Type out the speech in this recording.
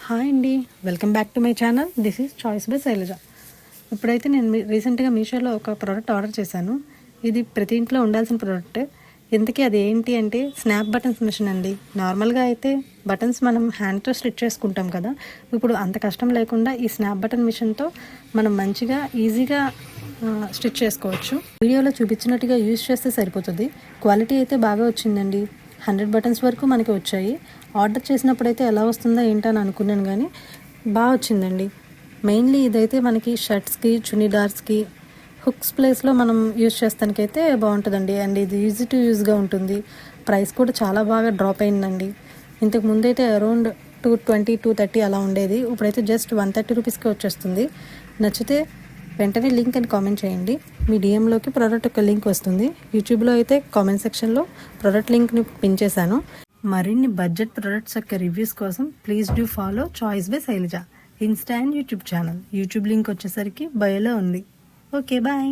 Hi అండి, welcome back to my channel. This is choice by Shailaja. ఇప్పుడైతే నేను రీసెంట్గా మీషోలో ఒక ప్రోడక్ట్ ఆర్డర్ చేశాను. ఇది ప్రతి ఇంట్లో ఉండాల్సిన ప్రోడక్ట్. ఇంతకీ అది ఏంటి అంటే స్నాప్ బటన్స్ మిషన్ అండి. నార్మల్గా అయితే బటన్స్ మనం హ్యాండ్తో స్టిచ్ చేసుకుంటాం కదా, ఇప్పుడు అంత కష్టం లేకుండా ఈ స్నాప్ బటన్ మిషన్తో మనం మంచిగా ఈజీగా స్టిచ్ చేసుకోవచ్చు. వీడియోలో చూపించినట్టుగా యూజ్ చేస్తే సరిపోతుంది. క్వాలిటీ అయితే బాగా వచ్చిందండి. 100 బటన్స్ వరకు మనకి వచ్చాయి. ఆర్డర్ చేసినప్పుడైతే ఎలా వస్తుందో ఏంటని అనుకున్నాను, కానీ బాగా వచ్చిందండి. మెయిన్లీ ఇదైతే మనకి షర్ట్స్కి, చునీదార్స్కి, హుక్స్ ప్లేస్లో మనం యూజ్ చేస్తానికైతే బాగుంటుందండి. అండ్ ఇది ఈజీ టు యూజ్గా ఉంటుంది. ప్రైస్ కూడా చాలా బాగా డ్రాప్ అయిందండి. ఇంతకు ముందైతే అరౌండ్ 220, 230 అలా ఉండేది. ఇప్పుడైతే జస్ట్ 130 రూపీస్కి వచ్చేస్తుంది. నచ్చితే వెంటనే లింక్ అని కామెంట్ చేయండి. మీ డిఎంలోకి ప్రోడక్ట్ యొక్క లింక్ వస్తుంది. యూట్యూబ్లో అయితే కామెంట్ సెక్షన్లో ప్రోడక్ట్ లింక్ని పిన్ చేశాను. మరిన్ని బడ్జెట్ ప్రోడక్ట్స్ యొక్క రివ్యూస్ కోసం please do follow choice by Shailaja Insta and YouTube channel. YouTube link వచ్చేసరికి బయోలో ఉంది. Okay, bye.